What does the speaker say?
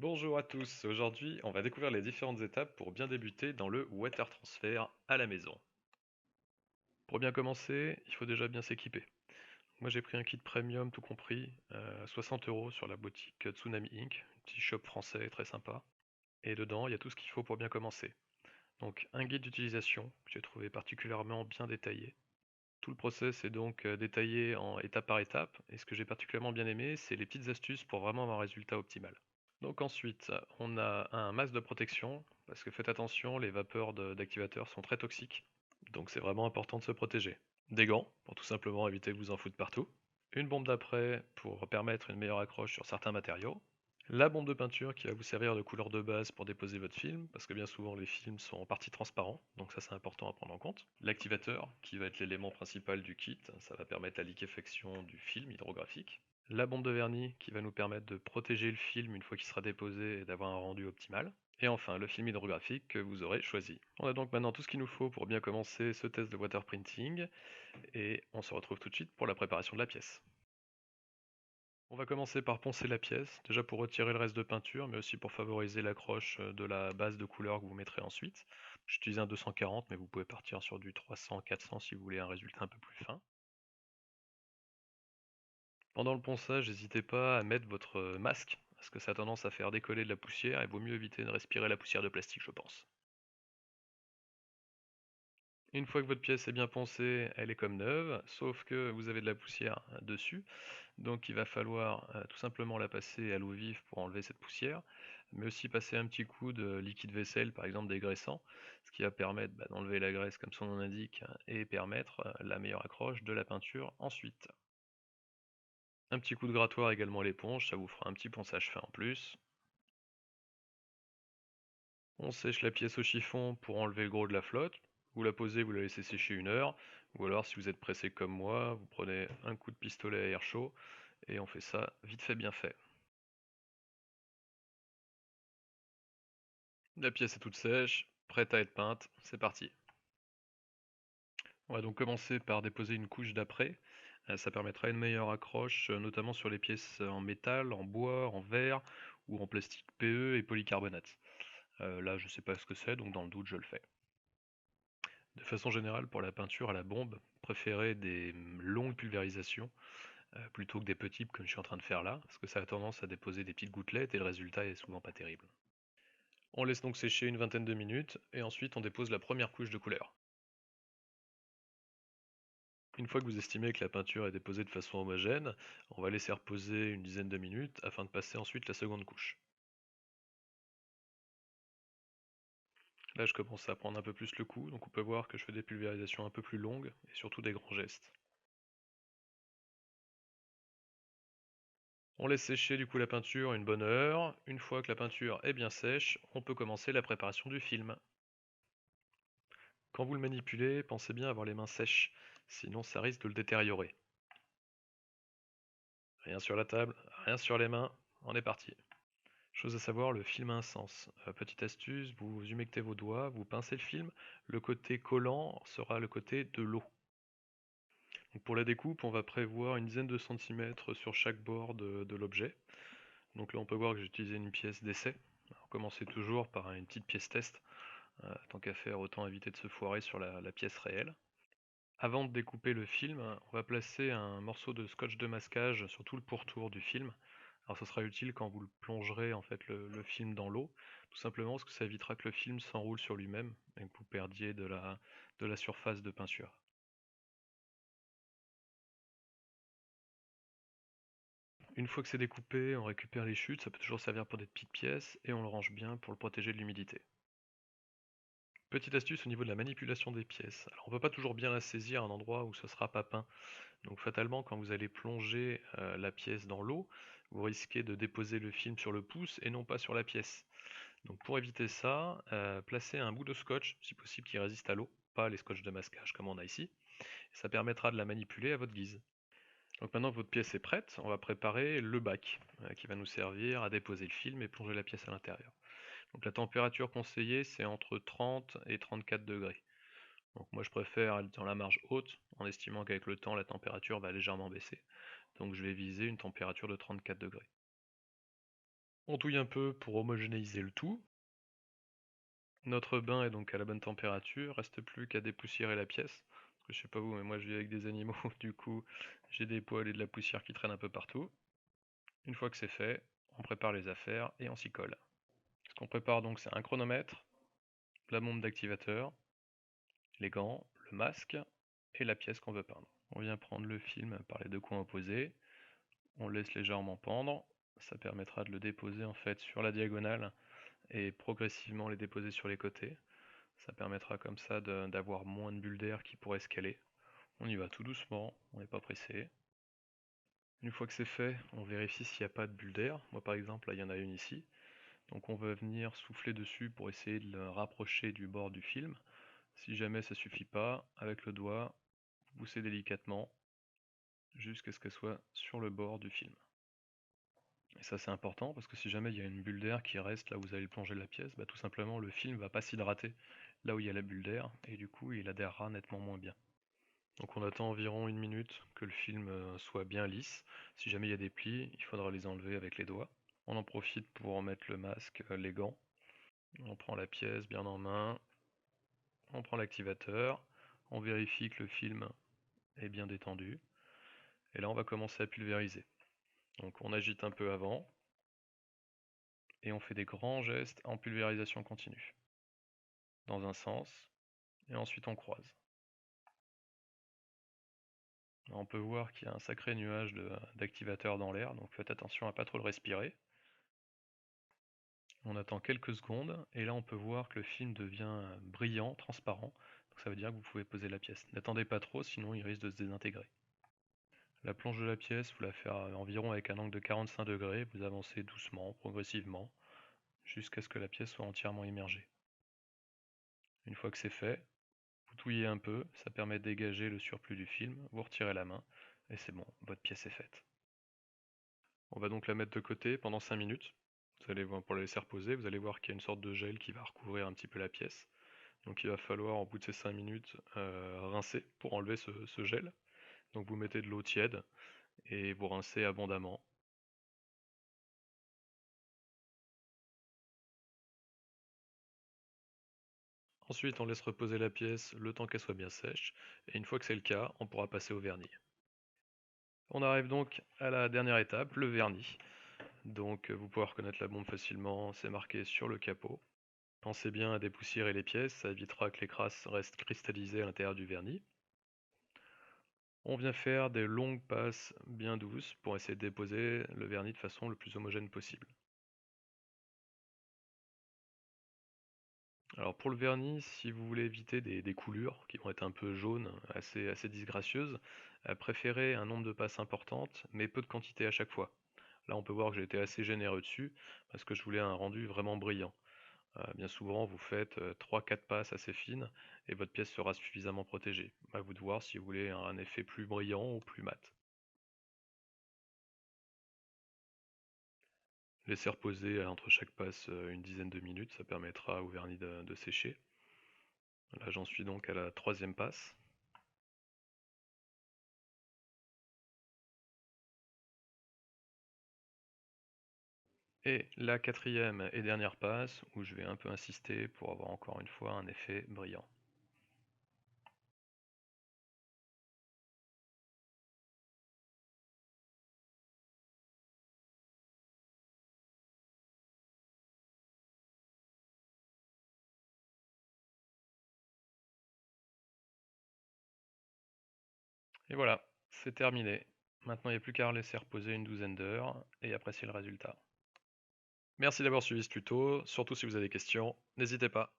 Bonjour à tous, aujourd'hui on va découvrir les différentes étapes pour bien débuter dans le water transfer à la maison. Pour bien commencer, il faut déjà bien s'équiper. Moi j'ai pris un kit premium tout compris, 60 € sur la boutique Tsunami Inc, petit shop français très sympa. Et dedans il y a tout ce qu'il faut pour bien commencer. Donc un guide d'utilisation que j'ai trouvé particulièrement bien détaillé. Tout le process est donc détaillé en étape par étape, et ce que j'ai particulièrement bien aimé, c'est les petites astuces pour vraiment avoir un résultat optimal. Donc ensuite, on a un masque de protection, parce que faites attention, les vapeurs d'activateurs sont très toxiques, donc c'est vraiment important de se protéger. Des gants, pour tout simplement éviter de vous en foutre partout. Une bombe d'après pour permettre une meilleure accroche sur certains matériaux. La bombe de peinture qui va vous servir de couleur de base pour déposer votre film, parce que bien souvent les films sont en partie transparents, donc ça c'est important à prendre en compte. L'activateur, qui va être l'élément principal du kit, ça va permettre la liquéfaction du film hydrographique. La bombe de vernis, qui va nous permettre de protéger le film une fois qu'il sera déposé et d'avoir un rendu optimal. Et enfin, le film hydrographique que vous aurez choisi. On a donc maintenant tout ce qu'il nous faut pour bien commencer ce test de water printing, et on se retrouve tout de suite pour la préparation de la pièce. On va commencer par poncer la pièce, déjà pour retirer le reste de peinture, mais aussi pour favoriser l'accroche de la base de couleur que vous mettrez ensuite. J'utilise un 240, mais vous pouvez partir sur du 300-400 si vous voulez un résultat un peu plus fin. Pendant le ponçage, n'hésitez pas à mettre votre masque, parce que ça a tendance à faire décoller de la poussière, et vaut mieux éviter de respirer la poussière de plastique, je pense. Une fois que votre pièce est bien poncée, elle est comme neuve, sauf que vous avez de la poussière dessus, donc il va falloir tout simplement la passer à l'eau vive pour enlever cette poussière, mais aussi passer un petit coup de liquide vaisselle, par exemple dégraissant, ce qui va permettre d'enlever la graisse comme son nom l'indique et permettre la meilleure accroche de la peinture ensuite. Un petit coup de grattoir également à l'éponge, ça vous fera un petit ponçage fin en plus. On sèche la pièce au chiffon pour enlever le gros de la flotte. Vous la posez, vous la laissez sécher 1 heure. Ou alors si vous êtes pressé comme moi, vous prenez un coup de pistolet à air chaud et on fait ça vite fait bien fait. La pièce est toute sèche, prête à être peinte, c'est parti. On va donc commencer par déposer une couche d'après. Ça permettra une meilleure accroche, notamment sur les pièces en métal, en bois, en verre ou en plastique PE et polycarbonate. Là je sais pas ce que c'est, donc dans le doute je le fais. De façon générale, pour la peinture à la bombe, préférez des longues pulvérisations plutôt que des petites comme je suis en train de faire là, parce que ça a tendance à déposer des petites gouttelettes et le résultat est souvent pas terrible. On laisse donc sécher une vingtaine de minutes et ensuite on dépose la première couche de couleur. Une fois que vous estimez que la peinture est déposée de façon homogène, on va laisser reposer une dizaine de minutes afin de passer ensuite la seconde couche. Là je commence à prendre un peu plus le coup, donc on peut voir que je fais des pulvérisations un peu plus longues et surtout des grands gestes. On laisse sécher du coup la peinture une bonne heure. Une fois que la peinture est bien sèche, on peut commencer la préparation du film. Quand vous le manipulez, pensez bien à avoir les mains sèches, sinon ça risque de le détériorer. Rien sur la table, rien sur les mains, on est parti. Chose à savoir, le film a un sens. Petite astuce, vous humectez vos doigts, vous pincez le film, le côté collant sera le côté de l'eau. Donc pour la découpe, on va prévoir une dizaine de centimètres sur chaque bord de l'objet. Donc là on peut voir que j'ai utilisé une pièce d'essai. Alors, commencez toujours par une petite pièce test. Tant qu'à faire, autant éviter de se foirer sur la pièce réelle. Avant de découper le film, on va placer un morceau de scotch de masquage sur tout le pourtour du film. Alors ce sera utile quand vous le plongerez en fait le film dans l'eau, tout simplement parce que ça évitera que le film s'enroule sur lui-même et que vous perdiez de la surface de peinture. Une fois que c'est découpé, on récupère les chutes, ça peut toujours servir pour des petites pièces, et on le range bien pour le protéger de l'humidité. Petite astuce au niveau de la manipulation des pièces. Alors on ne peut pas toujours bien la saisir à un endroit où ce sera pas peint. Donc fatalement, quand vous allez plonger la pièce dans l'eau, vous risquez de déposer le film sur le pouce et non pas sur la pièce. Donc pour éviter ça, placez un bout de scotch, si possible qui résiste à l'eau, pas les scotch de masquage comme on a ici. Ça permettra de la manipuler à votre guise. Donc maintenant que votre pièce est prête, on va préparer le bac qui va nous servir à déposer le film et plonger la pièce à l'intérieur. Donc la température conseillée c'est entre 30 et 34 degrés. Donc moi je préfère aller dans la marge haute en estimant qu'avec le temps la température va légèrement baisser. Donc je vais viser une température de 34 degrés. On touille un peu pour homogénéiser le tout. Notre bain est donc à la bonne température, reste plus qu'à dépoussiérer la pièce. Parce que je sais pas vous, mais moi je vis avec des animaux, du coup j'ai des poils et de la poussière qui traînent un peu partout. Une fois que c'est fait, on prépare les affaires et on s'y colle. Ce qu'on prépare donc c'est un chronomètre, la bombe d'activateur, les gants, le masque et la pièce qu'on veut peindre. On vient prendre le film par les deux coins opposés, on le laisse légèrement pendre, ça permettra de le déposer en fait sur la diagonale et progressivement les déposer sur les côtés. Ça permettra comme ça d'avoir moins de bulles d'air qui pourraient se caler. On y va tout doucement, on n'est pas pressé. Une fois que c'est fait, on vérifie s'il n'y a pas de bulle d'air. Moi par exemple, là il y en a une ici. Donc on va venir souffler dessus pour essayer de le rapprocher du bord du film. Si jamais ça suffit pas, avec le doigt, vous poussez délicatement jusqu'à ce qu'elle soit sur le bord du film. Et ça c'est important parce que si jamais il y a une bulle d'air qui reste là où vous allez plonger la pièce, bah, tout simplement le film va pas s'hydrater là où il y a la bulle d'air et du coup il adhérera nettement moins bien. Donc on attend environ une minute que le film soit bien lisse. Si jamais il y a des plis, il faudra les enlever avec les doigts. On en profite pour mettre le masque, les gants. On prend la pièce bien en main, on prend l'activateur, on vérifie que le film est bien détendu. Et là on va commencer à pulvériser. Donc on agite un peu avant et on fait des grands gestes en pulvérisation continue. Dans un sens et ensuite on croise. Là, on peut voir qu'il y a un sacré nuage d'activateur dans l'air, donc faites attention à pas trop le respirer. On attend quelques secondes et là on peut voir que le film devient brillant, transparent. Donc ça veut dire que vous pouvez poser la pièce. N'attendez pas trop, sinon il risque de se désintégrer. La planche de la pièce, vous la faites environ avec un angle de 45 degrés. Vous avancez doucement, progressivement, jusqu'à ce que la pièce soit entièrement immergée. Une fois que c'est fait, vous touillez un peu, ça permet de dégager le surplus du film, vous retirez la main et c'est bon, votre pièce est faite. On va donc la mettre de côté pendant 5 minutes. Vous allez voir, pour la laisser reposer, vous allez voir qu'il y a une sorte de gel qui va recouvrir un petit peu la pièce. Donc il va falloir, au bout de ces 5 minutes, rincer pour enlever ce gel. Donc vous mettez de l'eau tiède et vous rincez abondamment. Ensuite, on laisse reposer la pièce le temps qu'elle soit bien sèche. Et une fois que c'est le cas, on pourra passer au vernis. On arrive donc à la dernière étape, le vernis. Donc vous pouvez reconnaître la bombe facilement, c'est marqué sur le capot. Pensez bien à dépoussiérer les pièces, ça évitera que les crasses restent cristallisées à l'intérieur du vernis. On vient faire des longues passes bien douces pour essayer de déposer le vernis de façon le plus homogène possible. Alors pour le vernis, si vous voulez éviter des coulures qui vont être un peu jaunes, assez disgracieuses, préférez un nombre de passes importantes, mais peu de quantité à chaque fois. Là on peut voir que j'ai été assez généreux dessus, parce que je voulais un rendu vraiment brillant. Bien souvent vous faites 3-4 passes assez fines, et votre pièce sera suffisamment protégée. À vous de voir si vous voulez un effet plus brillant ou plus mat. Laissez reposer entre chaque passe une dizaine de minutes, ça permettra au vernis de sécher. Là j'en suis donc à la troisième passe. Et la quatrième et dernière passe où je vais un peu insister pour avoir encore une fois un effet brillant. Et voilà, c'est terminé. Maintenant il n'y a plus qu'à laisser reposer une douzaine d'heures et apprécier le résultat. Merci d'avoir suivi ce tuto, surtout si vous avez des questions, n'hésitez pas.